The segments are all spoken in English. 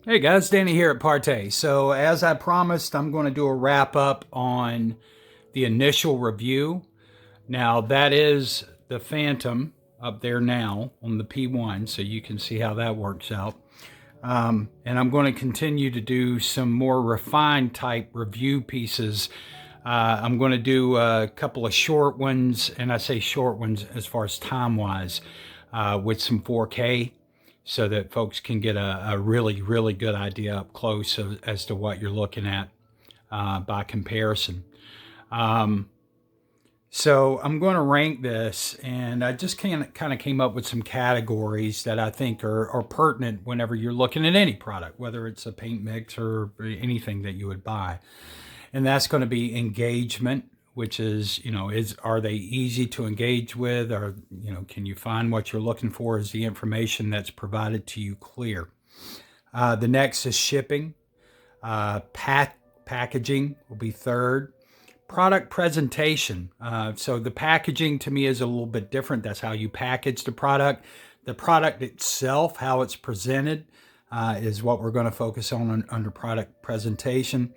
Hey guys, Danny here at PARTAY. So, as I promised, I'm going to do a wrap up on the initial review. Now, that is the Phantom up there now on the P1, so you can see how that works out. And I'm going to continue to do some more refined type review pieces. I'm going to do a couple of short ones, and I say short ones as far as time wise, with some 4K so that folks can get a really, really good idea up close as to what you're looking at by comparison. Um, so I'm going to rank this, and I just kind of came up with some categories that I think are pertinent whenever you're looking at any product, whether it's a paint mix or anything that you would buy. And that's going to be engagement, which is, are they easy to engage with? Or, can you find what you're looking for? Is the information that's provided to you clear? The next is shipping. Packaging will be third. Product presentation. So the packaging to me is a little bit different. That's how you package the product. The product itself, how it's presented, is what we're going to focus on under product presentation.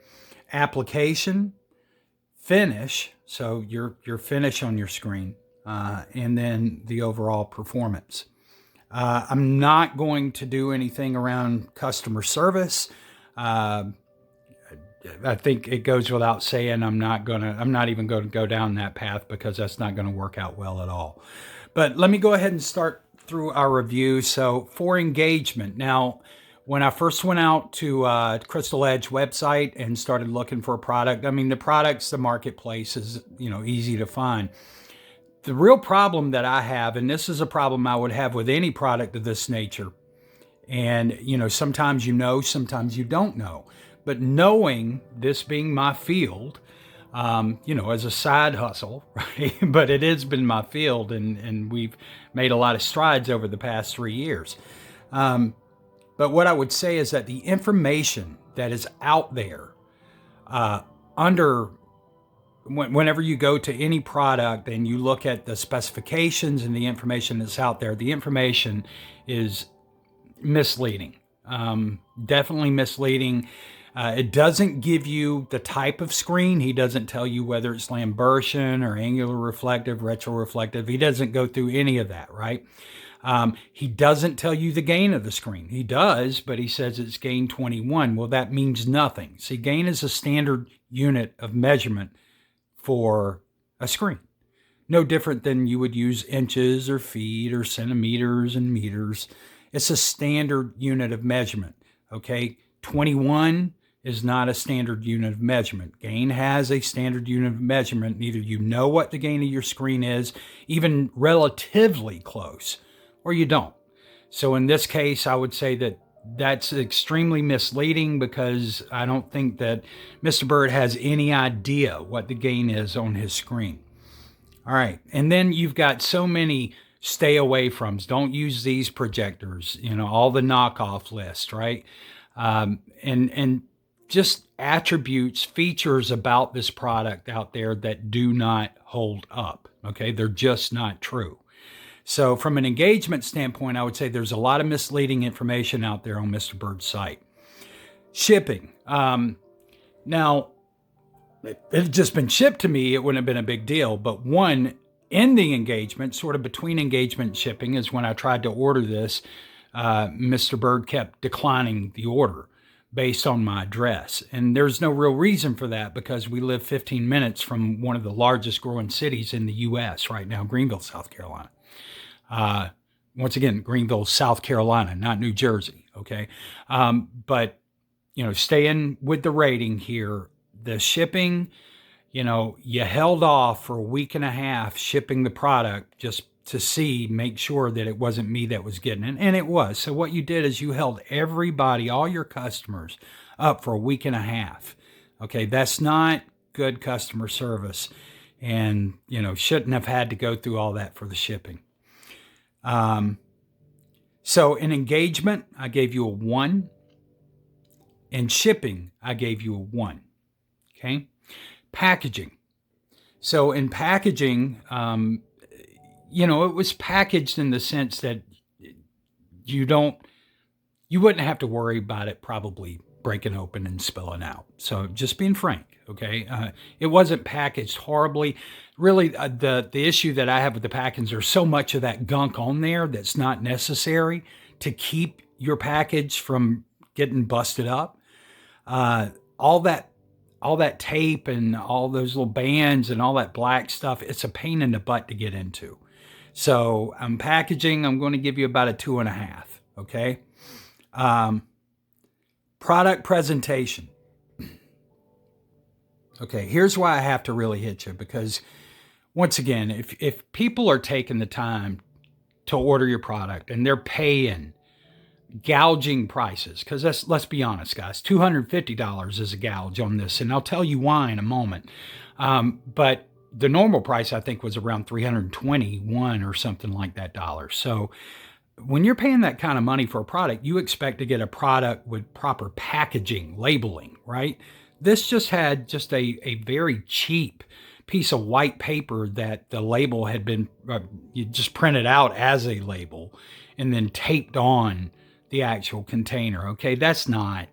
Application, finish, so your finish on your screen, and then the overall performance. I'm not going to do anything around customer service. Uh, I think it goes without saying I'm not even going to go down that path because that's not going to work out well at all. But let me go ahead and start through our review. So for engagement, now when I first went out to Crystal Edge website and started looking for a product, I mean the marketplace is easy to find. The real problem that I have, and this is a problem I would have with any product of this nature, and sometimes sometimes you don't know. But knowing this being my field, as a side hustle, right? But it has been my field, and we've made a lot of strides over the past 3 years. But what I would say is that the information that is out there uh, under whenever you go to any product and you look at the specifications and the information that's out there, the information is misleading. Definitely misleading. It doesn't give you the type of screen. He doesn't tell you whether it's Lambertian or angular reflective, retroreflective. He doesn't go through any of that, right? He doesn't tell you the gain of the screen. He does, but he says it's gain 21. Well, that means nothing. See, gain is a standard unit of measurement for a screen. No different than you would use inches or feet or centimeters and meters. It's a standard unit of measurement, okay? 21 is not a standard unit of measurement. Gain has a standard unit of measurement. Either you know what the gain of your screen is, even relatively close, or you don't. So in this case, I would say that that's extremely misleading because I don't think that Mr. Bird has any idea what the gain is on his screen. All right. And then you've got so many stay away froms. Don't use these projectors, all the knockoff list, right? And just attributes, features about this product out there that do not hold up. Okay. They're just not true. So from an engagement standpoint, I would say there's a lot of misleading information out there on Mr. Bird's site. Shipping. Now, if it had just been shipped to me, it wouldn't have been a big deal. But one, in the engagement, sort of between engagement and shipping, is when I tried to order this, Mr. Bird kept declining the order based on my address. And there's no real reason for that because we live 15 minutes from one of the largest growing cities in the U.S. right now, Greenville, South Carolina. Once again, Greenville, South Carolina, not New Jersey. Okay. But, staying with the rating here, the shipping, you held off for a week and a half shipping the product just to make sure that it wasn't me that was getting it. And it was. So what you did is you held everybody, all your customers up for a week and a half. Okay. That's not good customer service and, shouldn't have had to go through all that for the shipping. So in engagement, I gave you a 1. In shipping, I gave you a 1. Okay. Packaging. So in packaging, it was packaged in the sense that you you wouldn't have to worry about it probably breaking open and spilling out. So just being frank, okay? It wasn't packaged horribly. Really, the issue that I have with the packaging, there's so much of that gunk on there that's not necessary to keep your package from getting busted up. Uh, all that all that tape and all those little bands and all that black stuff, it's a pain in the butt to get into. So I'm packaging, I'm going to give you about a 2.5. Okay. Um, Product presentation. Okay. Here's why I have to really hit you, because once again, if people are taking the time to order your product and they're paying gouging prices, because let's be honest, guys, $250 is a gouge on this, and I'll tell you why in a moment. But the normal price, I think, was around 321 or something like that dollars. So when you're paying that kind of money for a product, you expect to get a product with proper packaging, labeling, right? This just had a very cheap piece of white paper that the label had been you just printed out as a label and then taped on the actual container. Okay, that's not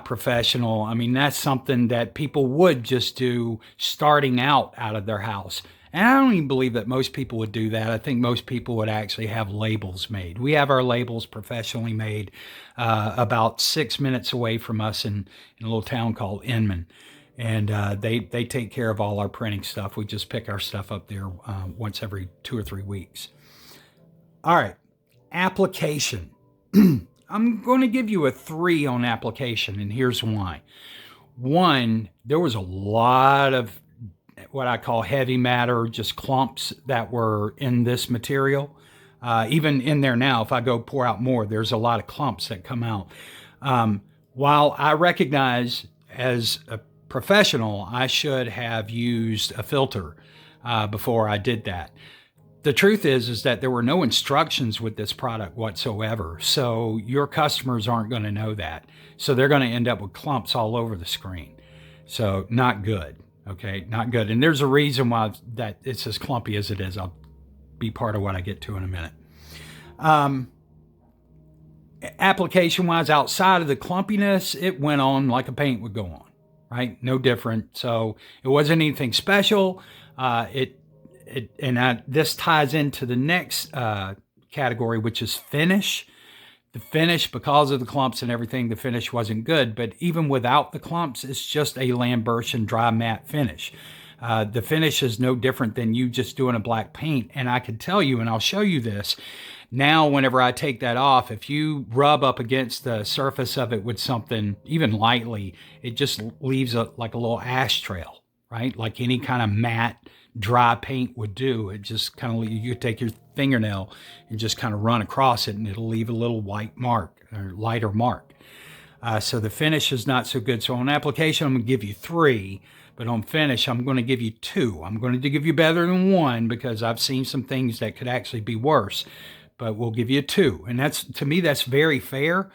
professional. I mean, that's something that people would just do starting out of their house. And I don't even believe that most people would do that. I think most people would actually have labels made. We have our labels professionally made about 6 minutes away from us in a little town called Inman. And they take care of all our printing stuff. We just pick our stuff up there once every 2 or 3 weeks. All right, application. I'm going to give you a 3 on application, and here's why. One, there was a lot of what I call heavy matter, just clumps that were in this material. Even in there now, if I go pour out more, there's a lot of clumps that come out. While I recognize as a professional, I should have used a filter before I did that. The truth is that there were no instructions with this product whatsoever. So your customers aren't going to know that. So they're going to end up with clumps all over the screen. So not good. Okay, not good. And there's a reason why that it's as clumpy as it is. I'll be part of what I get to in a minute. Application-wise, outside of the clumpiness, it went on like a paint would go on, right? No different. So it wasn't anything special. This ties into the next category, which is finish. The finish, because of the clumps and everything, the finish wasn't good. But even without the clumps, it's just a Lambertian dry matte finish. The finish is no different than you just doing a black paint. And I can tell you, and I'll show you this, now whenever I take that off, if you rub up against the surface of it with something, even lightly, it just leaves like a little ash trail, right? Like any kind of matte dry paint would do. It just kind of, you take your fingernail and just kind of run across it and it'll leave a little white mark or lighter mark. So the finish is not so good. So on application, I'm going to give you 3, but on finish, I'm going to give you 2. I'm going to give you better than 1 because I've seen some things that could actually be worse, but we'll give you 2. And that's, to me, that's very fair.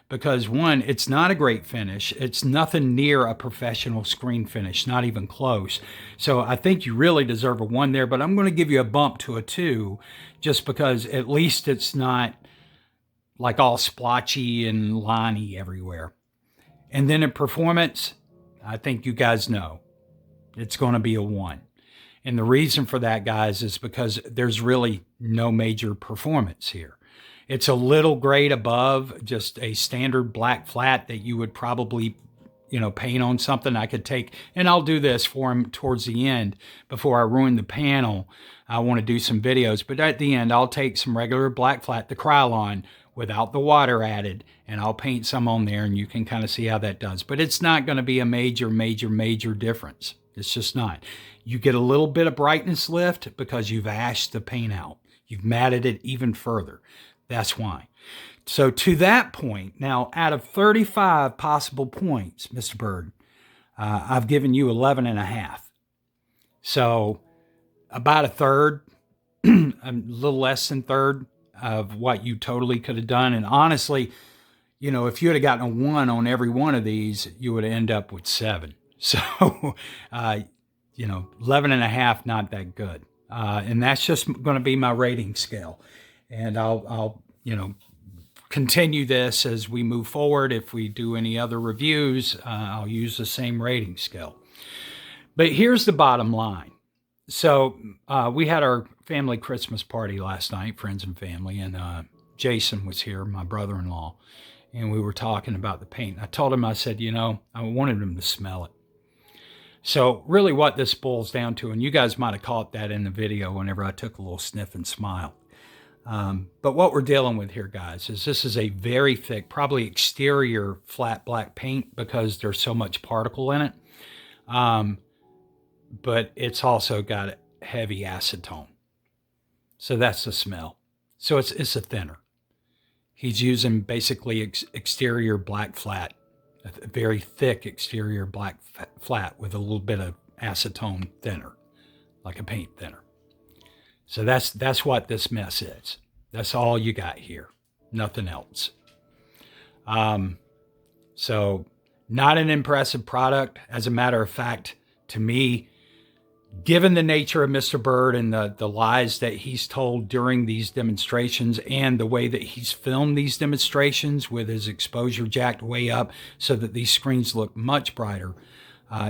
Because 1, it's not a great finish. It's nothing near a professional screen finish, not even close. So I think you really deserve a 1 there, but I'm going to give you a bump to a 2 just because at least it's not like all splotchy and liney everywhere. And then in performance, I think you guys know it's going to be a 1. And the reason for that, guys, is because there's really no major performance here. It's a little grade above just a standard black flat that you would probably, paint on something. I could take, and I'll do this for him towards the end before I ruin the panel. I want to do some videos, but at the end, I'll take some regular black flat, the Krylon, without the water added, and I'll paint some on there, and you can kind of see how that does. But it's not going to be a major difference. It's just not. You get a little bit of brightness lift because you've ashed the paint out. You've matted it even further. That's why. So to that point, now out of 35 possible points, Mr. Bird, I've given you 11.5. So about a third, a little less than third of what you totally could have done. And honestly, if you had gotten a 1 on every one of these, you would end up with 7. So, 11.5, not that good. And that's just going to be my rating scale. And I'll continue this as we move forward. If we do any other reviews, I'll use the same rating scale. But here's the bottom line. So we had our family Christmas party last night, friends and family, and Jason was here, my brother-in-law, and we were talking about the paint. I told him, I said, you know, I wanted him to smell it. So really what this boils down to, and you guys might have caught that in the video whenever I took a little sniff and smiled. But what we're dealing with here, guys, is this is a very thick, probably exterior flat black paint because there's so much particle in it. But it's also got a heavy acetone. So that's the smell. So it's a thinner. He's using basically exterior black flat, a very thick exterior black flat with a little bit of acetone thinner, like a paint thinner. So that's what this mess is. That's all you got here. Nothing else. So not an impressive product. As a matter of fact, to me, given the nature of Mr. Bird and the lies that he's told during these demonstrations and the way that he's filmed these demonstrations with his exposure jacked way up so that these screens look much brighter,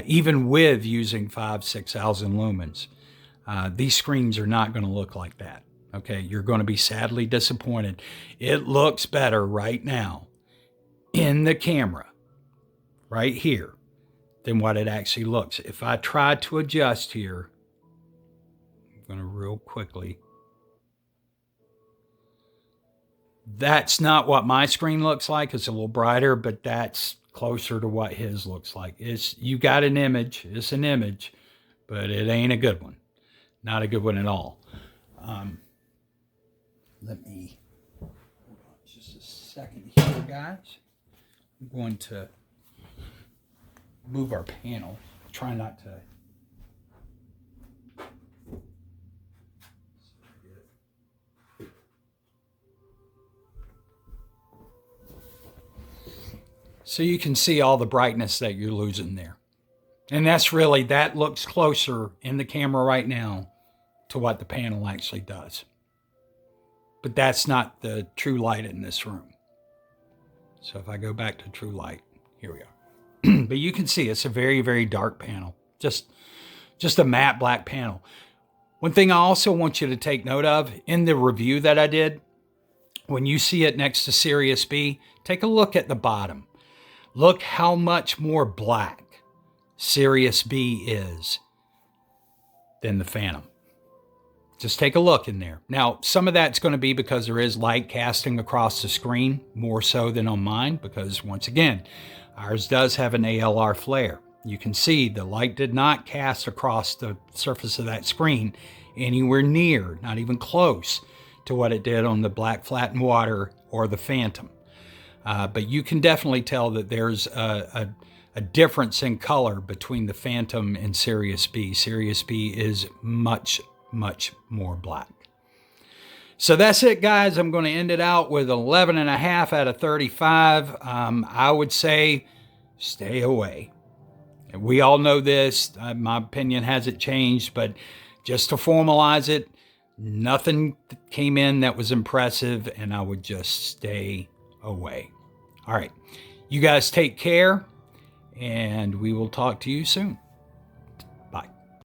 even with using 6,000 lumens, these screens are not going to look like that. Okay, you're going to be sadly disappointed. It looks better right now in the camera, right here, than what it actually looks. If I try to adjust here, I'm going to real quickly. That's not what my screen looks like. It's a little brighter, but that's closer to what his looks like. You got an image. It's an image, but it ain't a good one. Not a good one at all. Let me, hold on just a second here, guys. I'm going to move our panel. Try not to. So you can see all the brightness that you're losing there. And that looks closer in the camera right now to what the panel actually does. But that's not the true light in this room. So if I go back to true light, here we are. But you can see it's a very, very dark panel. Just a matte black panel. One thing I also want you to take note of in the review that I did, when you see it next to Sirius B, take a look at the bottom. Look how much more black Sirius B is than the Phantom. Just take a look in there. Now, some of that's going to be because there is light casting across the screen, more so than on mine, because once again, ours does have an ALR flare. You can see the light did not cast across the surface of that screen anywhere near, not even close to what it did on the Black Flat and Water or the Phantom. But you can definitely tell that there's a difference in color between the Phantom and Sirius B. Sirius B is much more black. So that's it, guys. I'm going to end it out with 11.5 out of 35. I would say stay away. We all know this. My opinion hasn't changed, but just to formalize it, nothing came in that was impressive, and I would just stay away. All right. You guys take care, and we will talk to you soon.